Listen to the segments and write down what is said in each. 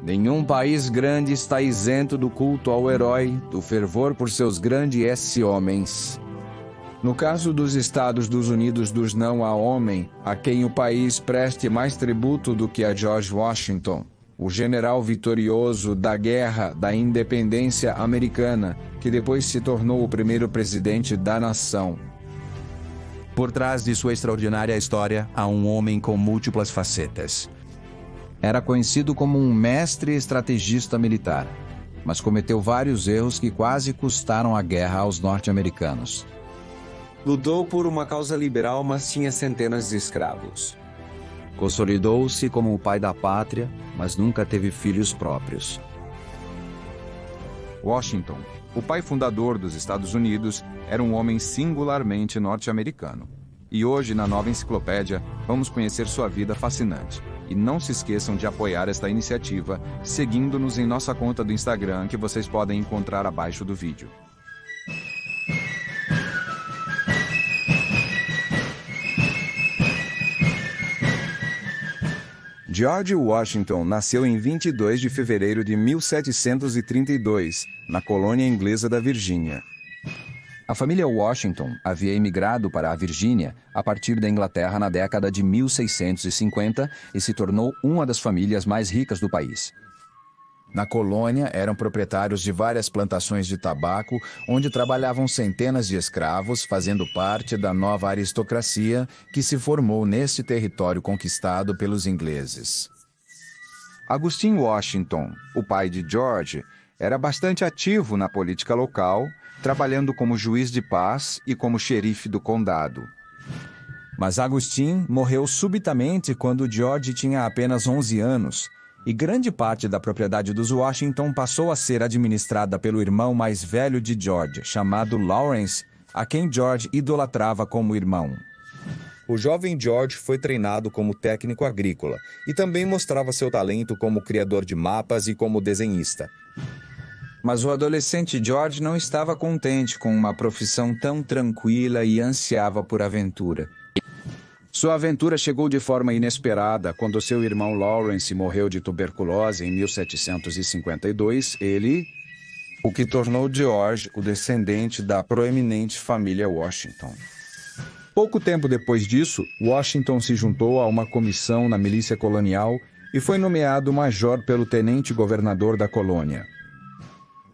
Nenhum país grande está isento do culto ao herói, do fervor por seus grandes homens. No caso dos Estados Unidos não há homem a quem o país preste mais tributo do que a George Washington, o general vitorioso da Guerra da Independência Americana, que depois se tornou o primeiro presidente da nação. Por trás de sua extraordinária história, há um homem com múltiplas facetas. Era conhecido como um mestre estrategista militar, mas cometeu vários erros que quase custaram a guerra aos norte-americanos. Lutou por uma causa liberal, mas tinha centenas de escravos. Consolidou-se como o pai da pátria, mas nunca teve filhos próprios. Washington, o pai fundador dos Estados Unidos, era um homem singularmente norte-americano. E hoje, na nova enciclopédia, vamos conhecer sua vida fascinante. E não se esqueçam de apoiar esta iniciativa, seguindo-nos em nossa conta do Instagram, que vocês podem encontrar abaixo do vídeo. George Washington nasceu em 22 de fevereiro de 1732, na colônia inglesa da Virgínia. A família Washington havia emigrado para a Virgínia a partir da Inglaterra na década de 1650 e se tornou uma das famílias mais ricas do país. Na colônia, eram proprietários de várias plantações de tabaco, onde trabalhavam centenas de escravos, fazendo parte da nova aristocracia que se formou neste território conquistado pelos ingleses. Augustine Washington, o pai de George, era bastante ativo na política local, trabalhando como juiz de paz e como xerife do condado. Mas Augustine morreu subitamente quando George tinha apenas 11 anos, e grande parte da propriedade dos Washington passou a ser administrada pelo irmão mais velho de George, chamado Lawrence, a quem George idolatrava como irmão. O jovem George foi treinado como técnico agrícola e também mostrava seu talento como criador de mapas e como desenhista. Mas o adolescente George não estava contente com uma profissão tão tranquila e ansiava por aventura. Sua aventura chegou de forma inesperada quando seu irmão Lawrence morreu de tuberculose em 1752, o que tornou George o descendente da proeminente família Washington. Pouco tempo depois disso, Washington se juntou a uma comissão na milícia colonial e foi nomeado major pelo tenente-governador da colônia.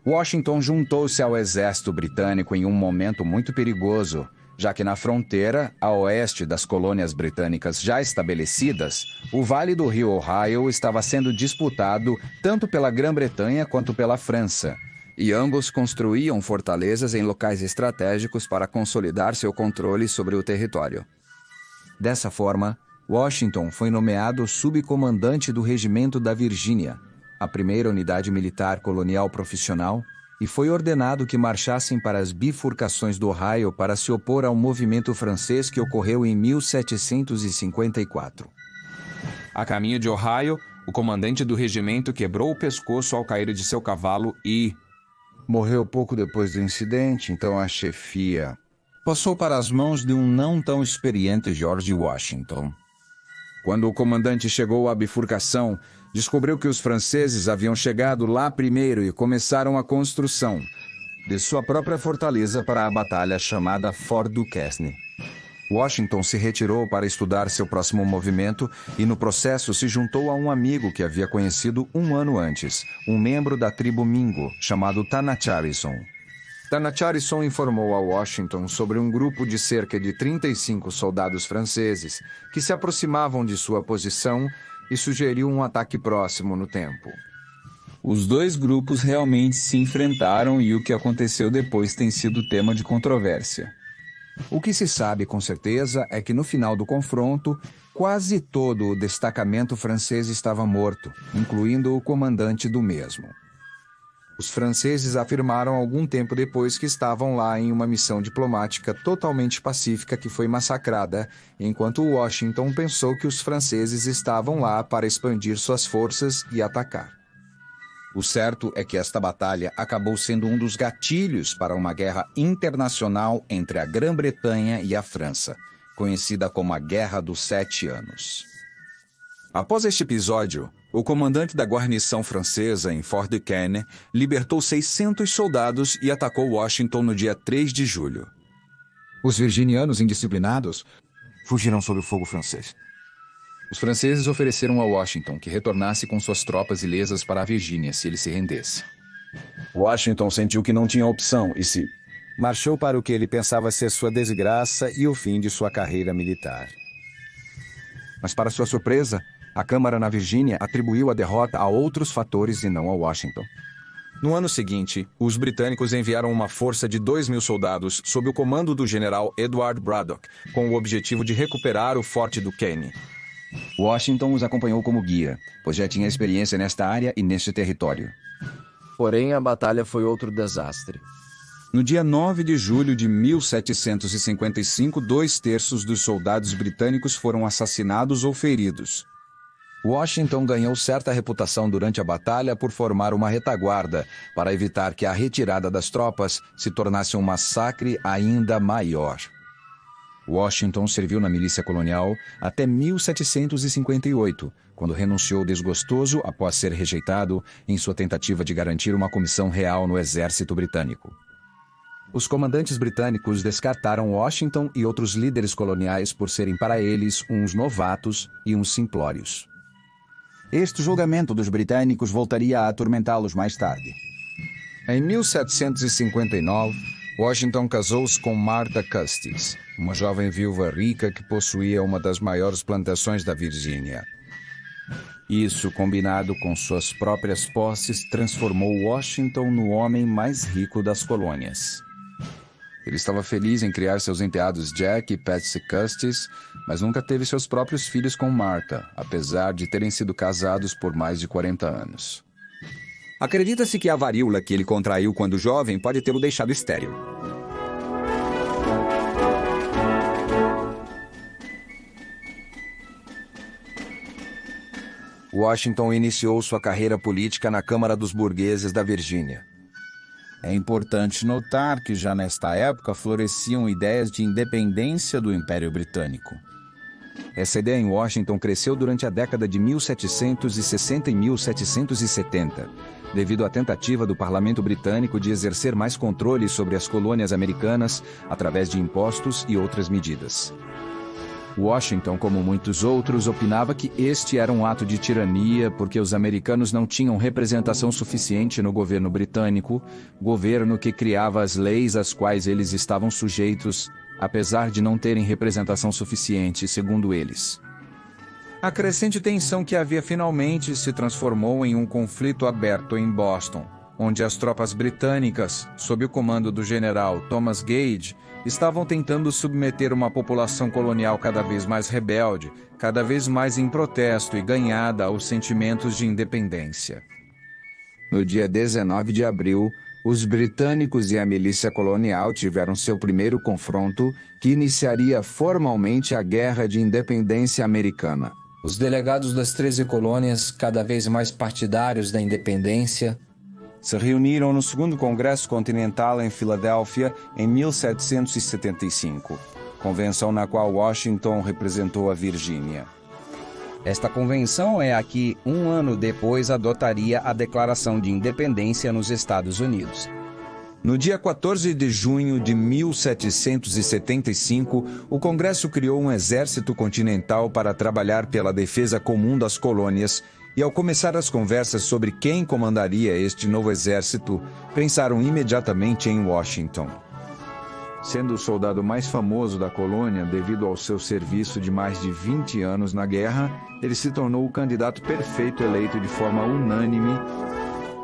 Washington juntou-se ao exército britânico em um momento muito perigoso, já que na fronteira, a oeste das colônias britânicas já estabelecidas, o vale do rio Ohio estava sendo disputado tanto pela Grã-Bretanha quanto pela França, e ambos construíam fortalezas em locais estratégicos para consolidar seu controle sobre o território. Dessa forma, Washington foi nomeado subcomandante do Regimento da Virgínia, a primeira unidade militar colonial profissional, e foi ordenado que marchassem para as bifurcações do Ohio para se opor ao movimento francês que ocorreu em 1754. A caminho de Ohio, o comandante do regimento quebrou o pescoço ao cair de seu cavalo e morreu pouco depois do incidente, então a chefia passou para as mãos de um não tão experiente George Washington. Quando o comandante chegou à bifurcação, descobriu que os franceses haviam chegado lá primeiro e começaram a construção de sua própria fortaleza para a batalha chamada Fort Duquesne. Washington se retirou para estudar seu próximo movimento e, no processo, se juntou a um amigo que havia conhecido um ano antes, um membro da tribo Mingo, chamado Tanacharison. Tanacharison informou a Washington sobre um grupo de cerca de 35 soldados franceses que se aproximavam de sua posição e sugeriu um ataque próximo no tempo. Os dois grupos realmente se enfrentaram e o que aconteceu depois tem sido tema de controvérsia. O que se sabe com certeza é que no final do confronto, quase todo o destacamento francês estava morto, incluindo o comandante do mesmo. Os franceses afirmaram algum tempo depois que estavam lá em uma missão diplomática totalmente pacífica que foi massacrada, enquanto Washington pensou que os franceses estavam lá para expandir suas forças e atacar. O certo é que esta batalha acabou sendo um dos gatilhos para uma guerra internacional entre a Grã-Bretanha e a França, conhecida como a Guerra dos 7 Anos. Após este episódio, O comandante da guarnição francesa em Fort Duquesne libertou 600 soldados e atacou Washington no dia 3 de julho. Os virginianos indisciplinados Fugiram sob o fogo francês. Os franceses ofereceram a Washington que retornasse com suas tropas ilesas para a Virgínia se ele se rendesse. Washington sentiu que não tinha opção e se marchou para o que ele pensava ser sua desgraça e o fim de sua carreira militar. Mas, para sua surpresa, a Câmara na Virgínia atribuiu a derrota a outros fatores e não a Washington. No ano seguinte, os britânicos enviaram uma força de 2.000 soldados sob o comando do general Edward Braddock, com o objetivo de recuperar o Forte Duquesne. Washington os acompanhou como guia, pois já tinha experiência nesta área e neste território. Porém, a batalha foi outro desastre. No dia 9 de julho de 1755, 2/3 dos soldados britânicos foram assassinados ou feridos. Washington ganhou certa reputação durante a batalha por formar uma retaguarda para evitar que a retirada das tropas se tornasse um massacre ainda maior. Washington serviu na milícia colonial até 1758, quando renunciou desgostoso após ser rejeitado em sua tentativa de garantir uma comissão real no exército britânico. Os comandantes britânicos descartaram Washington e outros líderes coloniais por serem para eles uns novatos e uns simplórios. Este julgamento dos britânicos voltaria a atormentá-los mais tarde. Em 1759, Washington casou-se com Martha Custis, uma jovem viúva rica que possuía uma das maiores plantações da Virgínia. Isso, combinado com suas próprias posses, transformou Washington no homem mais rico das colônias. Ele estava feliz em criar seus enteados Jack e Patsy Custis, mas nunca teve seus próprios filhos com Martha, apesar de terem sido casados por mais de 40 anos. Acredita-se que a varíola que ele contraiu quando jovem pode tê-lo deixado estéril. Washington iniciou sua carreira política na Câmara dos Burgueses da Virgínia. É importante notar que já nesta época floresciam ideias de independência do Império Britânico. Essa ideia em Washington cresceu durante a década de 1760 e 1770, devido à tentativa do Parlamento Britânico de exercer mais controle sobre as colônias americanas através de impostos e outras medidas. Washington, como muitos outros, opinava que este era um ato de tirania porque os americanos não tinham representação suficiente no governo britânico, governo que criava as leis às quais eles estavam sujeitos, apesar de não terem representação suficiente, segundo eles. A crescente tensão que havia finalmente se transformou em um conflito aberto em Boston, onde as tropas britânicas, sob o comando do general Thomas Gage, estavam tentando submeter uma população colonial cada vez mais rebelde, cada vez mais em protesto e ganhada aos sentimentos de independência. No dia 19 de abril, os britânicos e a milícia colonial tiveram seu primeiro confronto, que iniciaria formalmente a Guerra de Independência Americana. Os delegados das 13 colônias, cada vez mais partidários da independência, se reuniram no Segundo Congresso Continental em Filadélfia em 1775, convenção na qual Washington representou a Virgínia. Esta convenção é a que, um ano depois, adotaria a Declaração de Independência nos Estados Unidos. No dia 14 de junho de 1775, o Congresso criou um exército continental para trabalhar pela defesa comum das colônias, e ao começar as conversas sobre quem comandaria este novo exército, pensaram imediatamente em Washington. Sendo o soldado mais famoso da colônia devido ao seu serviço de mais de 20 anos na guerra, ele se tornou o candidato perfeito eleito de forma unânime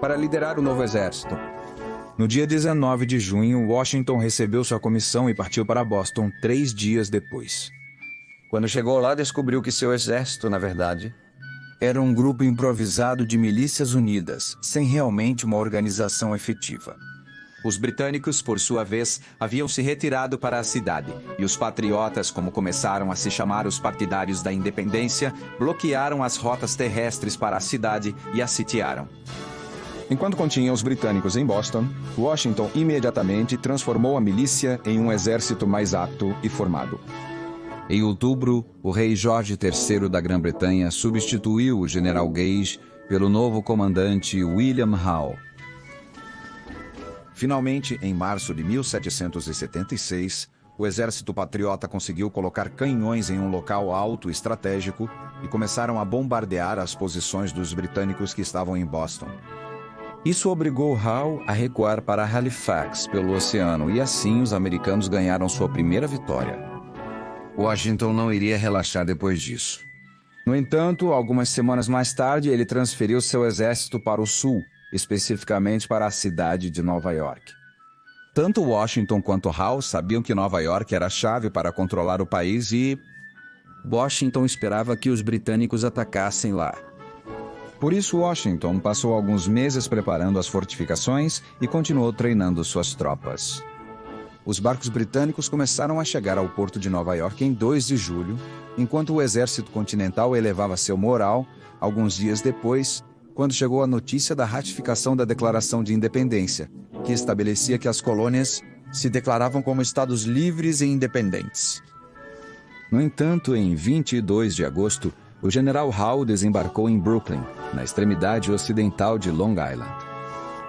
para liderar o novo exército. No dia 19 de junho, Washington recebeu sua comissão e partiu para Boston 3 dias depois. quando chegou lá descobriu que seu exército, na verdade, era um grupo improvisado de milícias unidas, sem realmente uma organização efetiva. Os britânicos, por sua vez, haviam se retirado para a cidade, e os patriotas, como começaram a se chamar os partidários da independência, bloquearam as rotas terrestres para a cidade e a sitiaram. Enquanto continha os britânicos em Boston, Washington imediatamente transformou a milícia em um exército mais apto e formado. Em outubro, o rei Jorge III da Grã-Bretanha substituiu o general Gage pelo novo comandante William Howe. Finalmente, em março de 1776, o exército patriota conseguiu colocar canhões em um local alto estratégico e começaram a bombardear as posições dos britânicos que estavam em Boston. Isso obrigou Howe a recuar para Halifax, pelo oceano, e assim os americanos ganharam sua primeira vitória. Washington não iria relaxar depois disso. No entanto, algumas semanas mais tarde, ele transferiu seu exército para o sul, especificamente para a cidade de Nova York. Tanto Washington quanto Howe sabiam que Nova York era a chave para controlar o país e Washington esperava que os britânicos atacassem lá. Por isso, Washington passou alguns meses preparando as fortificações e continuou treinando suas tropas. Os barcos britânicos começaram a chegar ao porto de Nova York em 2 de julho, enquanto o exército continental elevava seu moral, alguns dias depois, quando chegou a notícia da ratificação da Declaração de Independência, que estabelecia que as colônias se declaravam como estados livres e independentes. No entanto, em 22 de agosto, o general Howe desembarcou em Brooklyn, na extremidade ocidental de Long Island.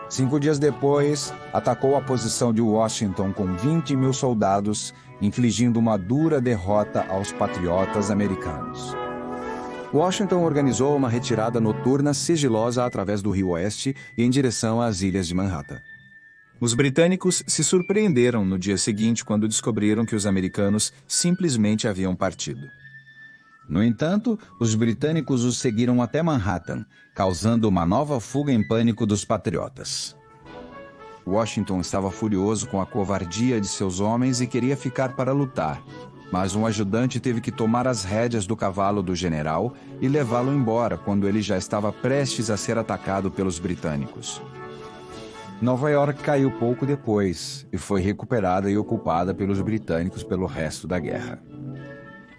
5 dias depois, atacou a posição de Washington com 20.000 soldados, infligindo uma dura derrota aos patriotas americanos. Washington organizou uma retirada noturna sigilosa através do Rio Oeste e em direção às ilhas de Manhattan. Os britânicos se surpreenderam no dia seguinte quando descobriram que os americanos simplesmente haviam partido. No entanto, os britânicos os seguiram até Manhattan, causando uma nova fuga em pânico dos patriotas. Washington estava furioso com a covardia de seus homens e queria ficar para lutar, mas um ajudante teve que tomar as rédeas do cavalo do general e levá-lo embora quando ele já estava prestes a ser atacado pelos britânicos. Nova York caiu pouco depois e foi recuperada e ocupada pelos britânicos pelo resto da guerra.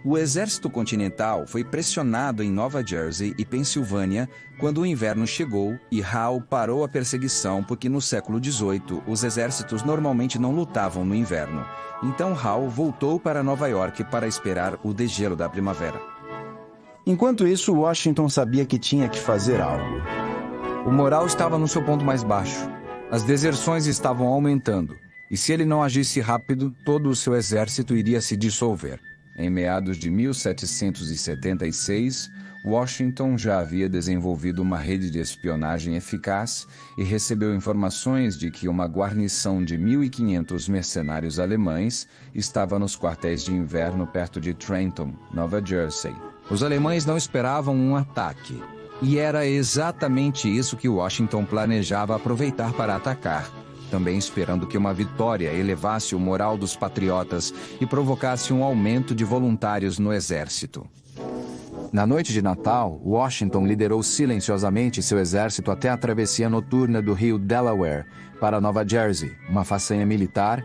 O exército continental foi pressionado em Nova Jersey e Pensilvânia quando o inverno chegou e Howe parou a perseguição porque no século XVIII os exércitos normalmente não lutavam no inverno. Então Howe voltou para Nova York para esperar o degelo da primavera. Enquanto isso, Washington sabia que tinha que fazer algo. O moral estava no seu ponto mais baixo. As deserções estavam aumentando, e se ele não agisse rápido, todo o seu exército iria se dissolver. Em meados de 1776, Washington já havia desenvolvido uma rede de espionagem eficaz e recebeu informações de que uma guarnição de 1.500 mercenários alemães estava nos quartéis de inverno perto de Trenton, Nova Jersey. Os alemães não esperavam um ataque, e era exatamente isso que Washington planejava aproveitar para atacar, também esperando que uma vitória elevasse o moral dos patriotas e provocasse um aumento de voluntários no exército. Na noite de Natal, Washington liderou silenciosamente seu exército até a travessia noturna do rio Delaware para Nova Jersey, uma façanha militar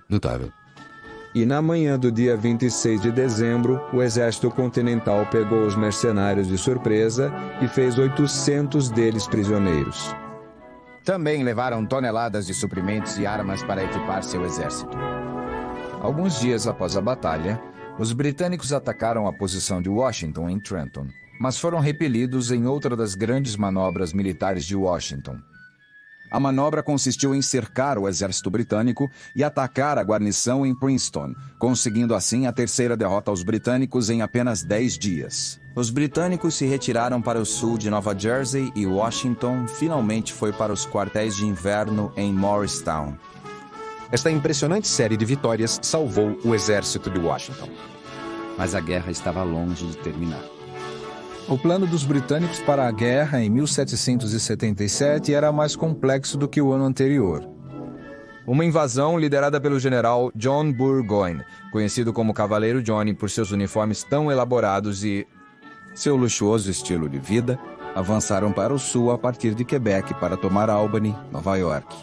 notável. E na manhã do dia 26 de dezembro, o exército continental pegou os mercenários de surpresa e fez 800 deles prisioneiros. Também levaram toneladas de suprimentos e armas para equipar seu exército. Alguns dias após a batalha, os britânicos atacaram a posição de Washington em Trenton, mas foram repelidos em outra das grandes manobras militares de Washington. A manobra consistiu em cercar o exército britânico e atacar a guarnição em Princeton, conseguindo assim a terceira derrota aos britânicos em apenas 10 dias. Os britânicos se retiraram para o sul de Nova Jersey e Washington finalmente foi para os quartéis de inverno em Morristown. Esta impressionante série de vitórias salvou o exército de Washington. Mas a guerra estava longe de terminar. O plano dos britânicos para a guerra em 1777 era mais complexo do que o ano anterior. Uma invasão liderada pelo general John Burgoyne, conhecido como Cavaleiro Johnny por seus uniformes tão elaborados e seu luxuoso estilo de vida, avançaram para o sul a partir de Quebec para tomar Albany, Nova York.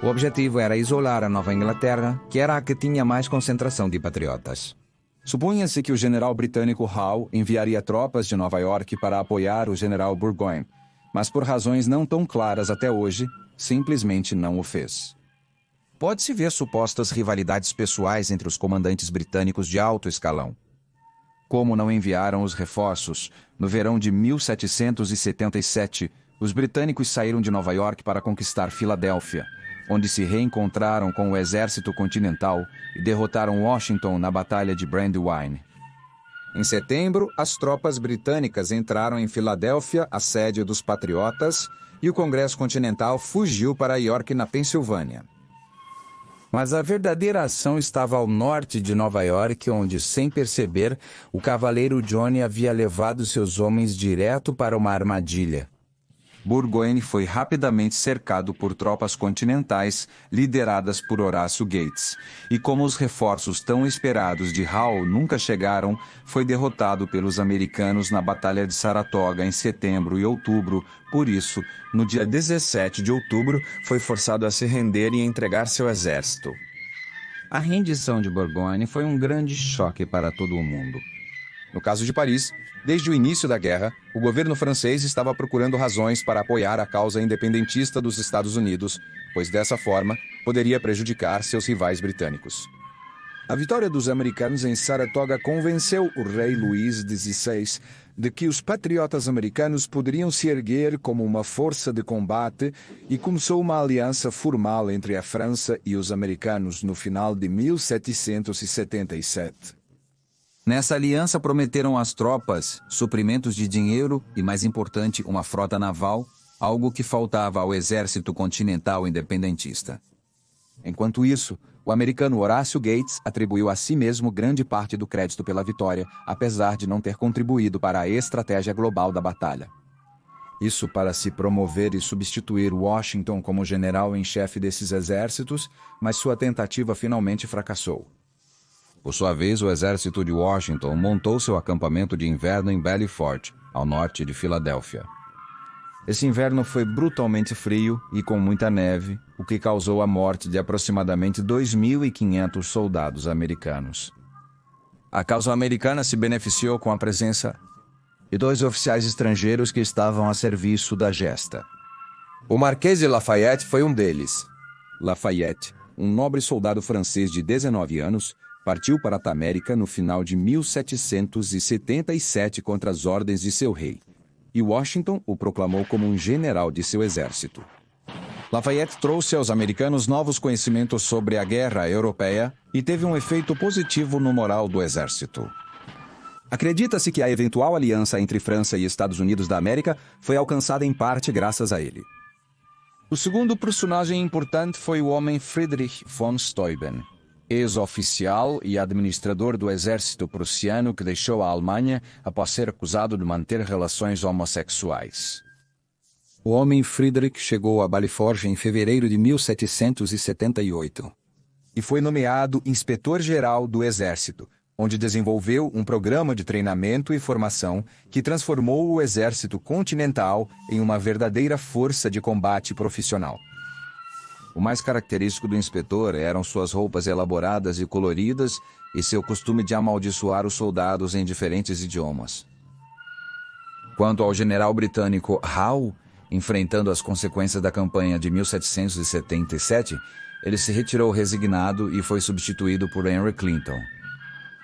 O objetivo era isolar a Nova Inglaterra, que era a que tinha mais concentração de patriotas. Supunha-se que o general britânico Howe enviaria tropas de Nova York para apoiar o general Burgoyne, mas por razões não tão claras até hoje, simplesmente não o fez. pode-se ver supostas rivalidades pessoais entre os comandantes britânicos de alto escalão. Como não enviaram os reforços, no verão de 1777, os britânicos saíram de Nova York para conquistar Filadélfia, onde se reencontraram com o exército continental e derrotaram Washington na Batalha de Brandywine. Em setembro, as tropas britânicas entraram em Filadélfia, a sede dos Patriotas, e o Congresso Continental fugiu para York, na Pensilvânia. Mas a verdadeira ação estava ao norte de Nova York, onde, sem perceber, o cavaleiro Johnny havia levado seus homens direto para uma armadilha. Burgoyne foi rapidamente cercado por tropas continentais lideradas por Horácio Gates, e como os reforços tão esperados de Howe nunca chegaram, foi derrotado pelos americanos na Batalha de Saratoga em setembro e outubro. Por isso, no dia 17 de outubro, foi forçado a se render e entregar seu exército. A rendição de Burgoyne foi um grande choque para todo o mundo. No caso de Paris, desde o início da guerra, o governo francês estava procurando razões para apoiar a causa independentista dos Estados Unidos, pois dessa forma poderia prejudicar seus rivais britânicos. A vitória dos americanos em Saratoga convenceu o rei Luís XVI de que os patriotas americanos poderiam se erguer como uma força de combate e começou uma aliança formal entre a França e os americanos no final de 1777. Nessa aliança prometeram às tropas suprimentos de dinheiro e, mais importante, uma frota naval, algo que faltava ao exército continental independentista. Enquanto isso, o americano Horácio Gates atribuiu a si mesmo grande parte do crédito pela vitória, apesar de não ter contribuído para a estratégia global da batalha. Isso para se promover e substituir Washington como general em chefe desses exércitos, mas sua tentativa finalmente fracassou. Por sua vez, o exército de Washington montou seu acampamento de inverno em Belfort, ao norte de Filadélfia. Esse inverno foi brutalmente frio e com muita neve, o que causou a morte de aproximadamente 2.500 soldados americanos. A causa americana se beneficiou com a presença de 2 oficiais estrangeiros que estavam a serviço da gesta. O Marquês de Lafayette foi um deles. Lafayette, um nobre soldado francês de 19 anos, partiu para a América no final de 1777 contra as ordens de seu rei, e Washington o proclamou como um general de seu exército. Lafayette trouxe aos americanos novos conhecimentos sobre a guerra europeia e teve um efeito positivo no moral do exército. Acredita-se que a eventual aliança entre França e Estados Unidos da América foi alcançada em parte graças a ele. O segundo personagem importante foi o homem Friedrich von Steuben, ex-oficial e administrador do exército prussiano que deixou a Alemanha após ser acusado de manter relações homossexuais. O homem Friedrich chegou a Belfort em fevereiro de 1778. E foi nomeado inspetor-geral do Exército, onde desenvolveu um programa de treinamento e formação que transformou o Exército Continental em uma verdadeira força de combate profissional. O mais característico do inspetor eram suas roupas elaboradas e coloridas e seu costume de amaldiçoar os soldados em diferentes idiomas. Quanto ao general britânico Howe, enfrentando as consequências da campanha de 1777, ele se retirou resignado e foi substituído por Henry Clinton.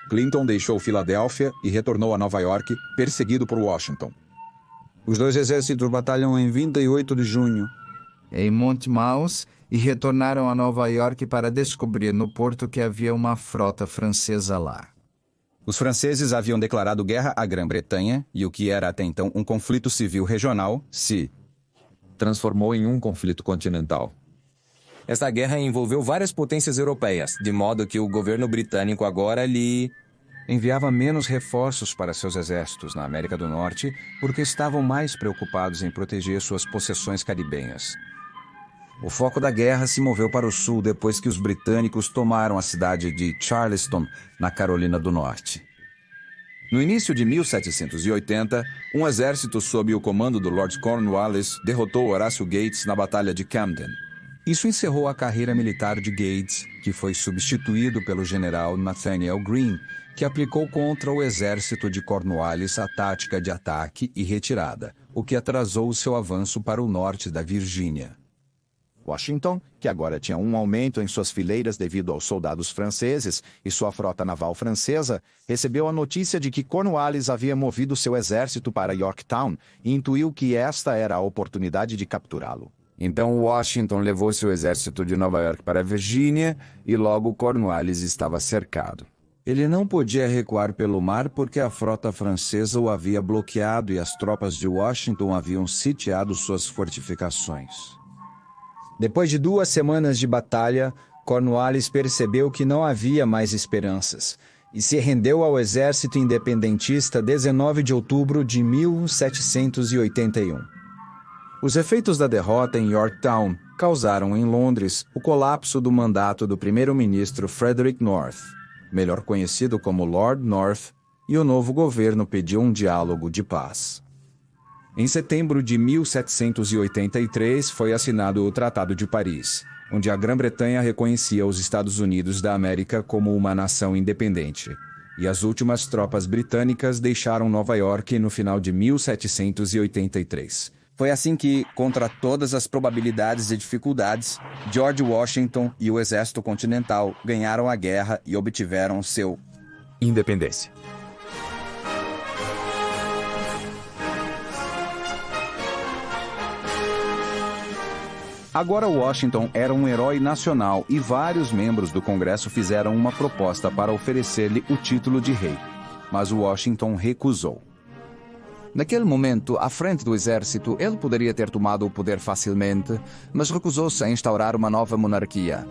Clinton deixou Filadélfia e retornou a Nova York, perseguido por Washington. Os 2 exércitos batalham em 28 de junho, em Monmouth, e retornaram a Nova York para descobrir no porto que havia uma frota francesa lá. Os franceses haviam declarado guerra à Grã-Bretanha e o que era até então um conflito civil regional se transformou em um conflito continental. Essa guerra envolveu várias potências europeias, de modo que o governo britânico agora enviava menos reforços para seus exércitos na América do Norte porque estavam mais preocupados em proteger suas possessões caribenhas. O foco da guerra se moveu para o sul depois que os britânicos tomaram a cidade de Charleston, na Carolina do Norte. No início de 1780, um exército sob o comando do Lord Cornwallis derrotou Horácio Gates na Batalha de Camden. Isso encerrou a carreira militar de Gates, que foi substituído pelo general Nathaniel Greene, que aplicou contra o exército de Cornwallis a tática de ataque e retirada, o que atrasou seu avanço para o norte da Virgínia. Washington, que agora tinha um aumento em suas fileiras devido aos soldados franceses e sua frota naval francesa, recebeu a notícia de que Cornwallis havia movido seu exército para Yorktown e intuiu que esta era a oportunidade de capturá-lo. Então Washington levou seu exército de Nova York para a Virgínia e logo Cornwallis estava cercado. Ele não podia recuar pelo mar porque a frota francesa o havia bloqueado e as tropas de Washington haviam sitiado suas fortificações. Depois de 2 semanas de batalha, Cornwallis percebeu que não havia mais esperanças e se rendeu ao exército independentista 19 de outubro de 1781. Os efeitos da derrota em Yorktown causaram em Londres o colapso do mandato do primeiro-ministro Frederick North, melhor conhecido como Lord North, e o novo governo pediu um diálogo de paz. Em setembro de 1783 foi assinado o Tratado de Paris, onde a Grã-Bretanha reconhecia os Estados Unidos da América como uma nação independente, e as últimas tropas britânicas deixaram Nova York no final de 1783. Foi assim que, contra todas as probabilidades e dificuldades, George Washington e o Exército Continental ganharam a guerra e obtiveram seu independência. Agora Washington era um herói nacional e vários membros do Congresso fizeram uma proposta para oferecer-lhe o título de rei. Mas Washington recusou. Naquele momento, à frente do exército, ele poderia ter tomado o poder facilmente, mas recusou-se a instaurar uma nova monarquia.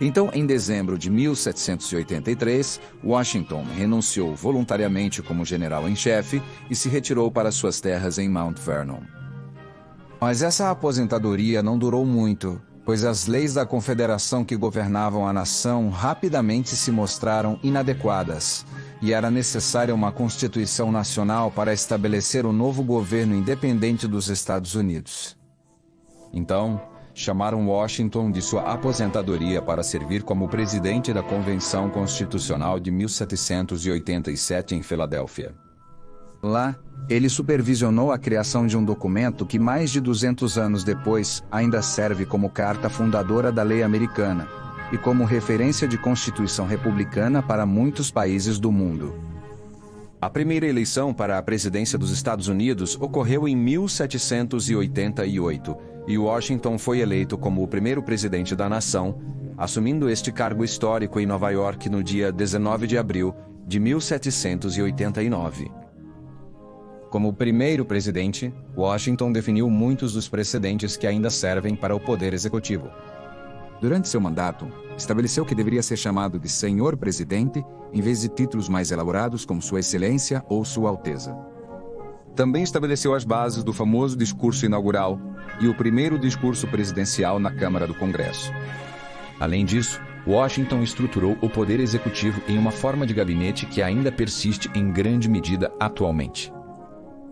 Então, em dezembro de 1783, Washington renunciou voluntariamente como general em chefe e se retirou para suas terras em Mount Vernon. Mas essa aposentadoria não durou muito, pois as leis da Confederação que governavam a nação rapidamente se mostraram inadequadas, e era necessária uma Constituição Nacional para estabelecer o novo governo independente dos Estados Unidos. Então, chamaram Washington de sua aposentadoria para servir como presidente da Convenção Constitucional de 1787 em Filadélfia. Lá, ele supervisionou a criação de um documento que mais de 200 anos depois ainda serve como carta fundadora da lei americana e como referência de Constituição republicana para muitos países do mundo. A primeira eleição para a presidência dos Estados Unidos ocorreu em 1788 e Washington foi eleito como o primeiro presidente da nação, assumindo este cargo histórico em Nova York no dia 19 de abril de 1789. Como primeiro presidente, Washington definiu muitos dos precedentes que ainda servem para o poder executivo. Durante seu mandato, estabeleceu que deveria ser chamado de Senhor Presidente, em vez de títulos mais elaborados como Sua Excelência ou Sua Alteza. Também estabeleceu as bases do famoso discurso inaugural e o primeiro discurso presidencial na Câmara do Congresso. Além disso, Washington estruturou o poder executivo em uma forma de gabinete que ainda persiste em grande medida atualmente.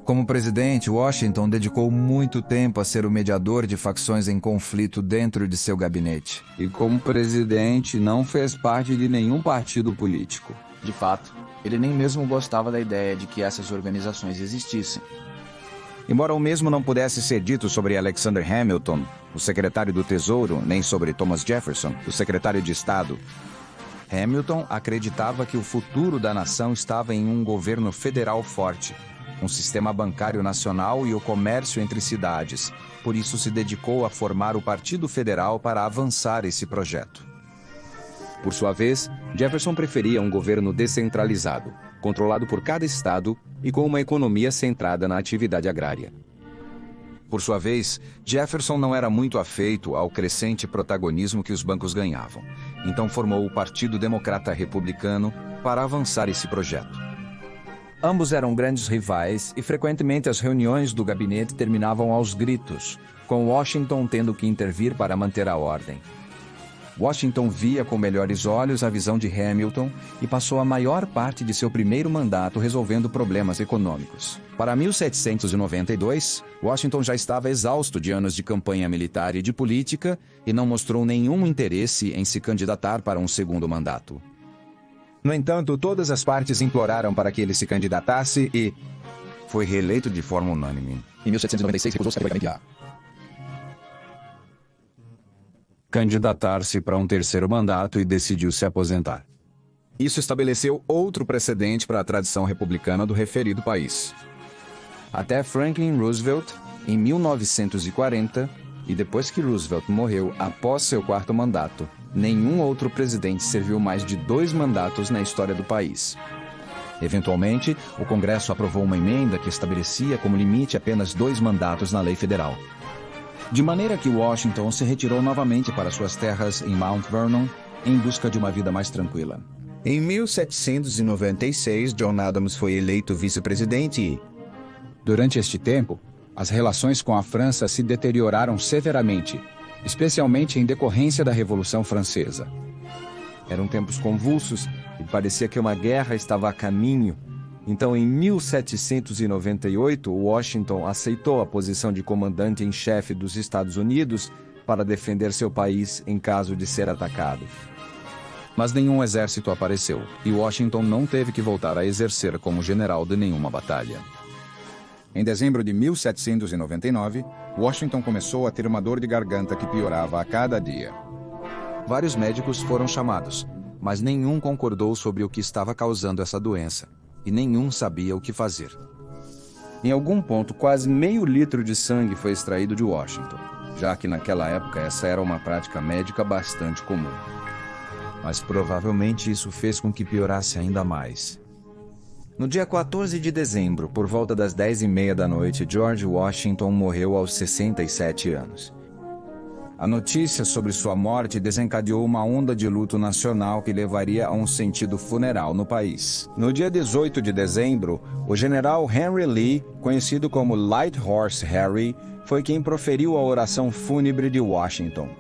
Como presidente, Washington dedicou muito tempo a ser o mediador de facções em conflito dentro de seu gabinete. E como presidente, não fez parte de nenhum partido político. De fato, ele nem mesmo gostava da ideia de que essas organizações existissem. Embora o mesmo não pudesse ser dito sobre Alexander Hamilton, o secretário do Tesouro, nem sobre Thomas Jefferson, o secretário de Estado, Hamilton acreditava que o futuro da nação estava em um governo federal forte, um sistema bancário nacional e o comércio entre cidades. Por isso se dedicou a formar o Partido Federal para avançar esse projeto. Por sua vez, Jefferson preferia um governo descentralizado, controlado por cada estado e com uma economia centrada na atividade agrária. Por sua vez, Jefferson não era muito afeito ao crescente protagonismo que os bancos ganhavam. Então formou o Partido Democrata Republicano para avançar esse projeto. Ambos eram grandes rivais e frequentemente as reuniões do gabinete terminavam aos gritos, com Washington tendo que intervir para manter a ordem. Washington via com melhores olhos a visão de Hamilton e passou a maior parte de seu primeiro mandato resolvendo problemas econômicos. Para 1792, Washington já estava exausto de anos de campanha militar e de política e não mostrou nenhum interesse em se candidatar para um segundo mandato. No entanto, todas as partes imploraram para que ele se candidatasse e foi reeleito de forma unânime. Em 1796, recusou-se categoricamente a candidatar-se para um terceiro mandato e decidiu se aposentar. Isso estabeleceu outro precedente para a tradição republicana do referido país. Até Franklin Roosevelt, em 1940, e depois que Roosevelt morreu após seu quarto mandato, nenhum outro presidente serviu mais de 2 mandatos na história do país. Eventualmente, o Congresso aprovou uma emenda que estabelecia como limite apenas 2 mandatos na lei federal. De maneira que Washington se retirou novamente para suas terras em Mount Vernon, em busca de uma vida mais tranquila. Em 1796, John Adams foi eleito vice-presidente e, durante este tempo, as relações com a França se deterioraram severamente, especialmente em decorrência da Revolução Francesa. Eram tempos convulsos e parecia que uma guerra estava a caminho. Então, em 1798, Washington aceitou a posição de comandante em chefe dos Estados Unidos para defender seu país em caso de ser atacado. Mas nenhum exército apareceu, e Washington não teve que voltar a exercer como general de nenhuma batalha. Em dezembro de 1799, Washington começou a ter uma dor de garganta que piorava a cada dia. Vários médicos foram chamados, mas nenhum concordou sobre o que estava causando essa doença, e nenhum sabia o que fazer. Em algum ponto, quase meio litro de sangue foi extraído de Washington, já que naquela época essa era uma prática médica bastante comum. Mas provavelmente isso fez com que piorasse ainda mais. No dia 14 de dezembro, por volta das 10h30 da noite, George Washington morreu aos 67 anos. A notícia sobre sua morte desencadeou uma onda de luto nacional que levaria a um sentido funeral no país. No dia 18 de dezembro, o general Henry Lee, conhecido como Light Horse Harry, foi quem proferiu a oração fúnebre de Washington.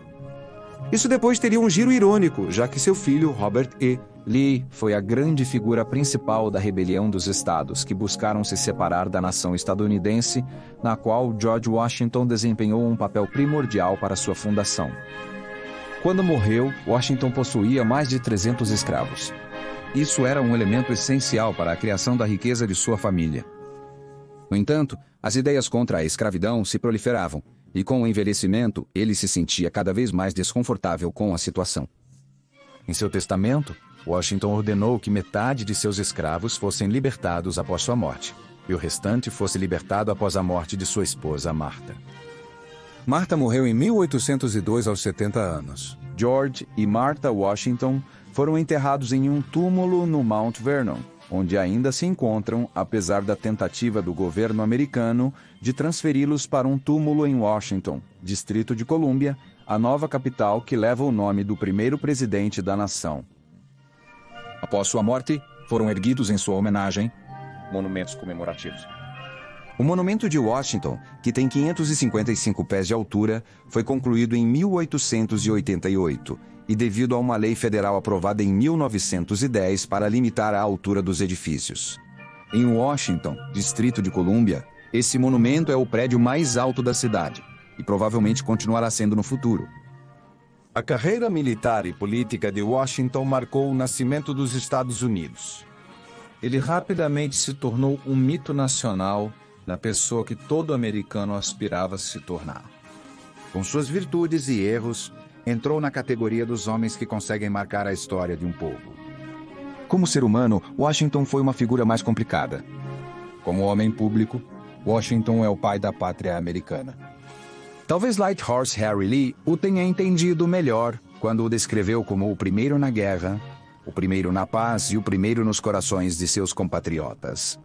Isso depois teria um giro irônico, já que seu filho, Robert E. Lee, foi a grande figura principal da rebelião dos estados que buscaram se separar da nação estadunidense, na qual George Washington desempenhou um papel primordial para sua fundação. Quando morreu, Washington possuía mais de 300 escravos. Isso era um elemento essencial para a criação da riqueza de sua família. No entanto, as ideias contra a escravidão se proliferavam, e com o envelhecimento, ele se sentia cada vez mais desconfortável com a situação. Em seu testamento, Washington ordenou que metade de seus escravos fossem libertados após sua morte, e o restante fosse libertado após a morte de sua esposa, Martha. Martha morreu em 1802 aos 70 anos. George e Martha Washington foram enterrados em um túmulo no Mount Vernon, onde ainda se encontram, apesar da tentativa do governo americano de transferi-los para um túmulo em Washington, Distrito de Colômbia, a nova capital que leva o nome do primeiro presidente da nação. Após sua morte, foram erguidos em sua homenagem monumentos comemorativos. O Monumento de Washington, que tem 555 pés de altura, foi concluído em 1888 e devido a uma lei federal aprovada em 1910 para limitar a altura dos edifícios. Em Washington, Distrito de Colômbia, esse monumento é o prédio mais alto da cidade e provavelmente continuará sendo no futuro. A carreira militar e política de Washington marcou o nascimento dos Estados Unidos. Ele rapidamente se tornou um mito nacional da pessoa que todo americano aspirava a se tornar. Com suas virtudes e erros, entrou na categoria dos homens que conseguem marcar a história de um povo. Como ser humano, Washington foi uma figura mais complicada. Como homem público, Washington é o pai da pátria americana. Talvez Light Horse Harry Lee o tenha entendido melhor quando o descreveu como o primeiro na guerra, o primeiro na paz e o primeiro nos corações de seus compatriotas.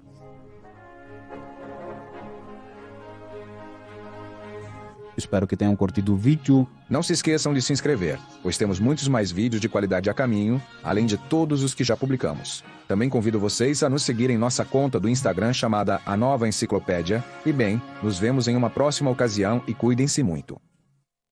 Espero que tenham curtido o vídeo. Não se esqueçam de se inscrever, pois temos muitos mais vídeos de qualidade a caminho, além de todos os que já publicamos. Também convido vocês a nos seguir em nossa conta do Instagram chamada A Nova Enciclopédia. E bem, nos vemos em uma próxima ocasião e cuidem-se muito.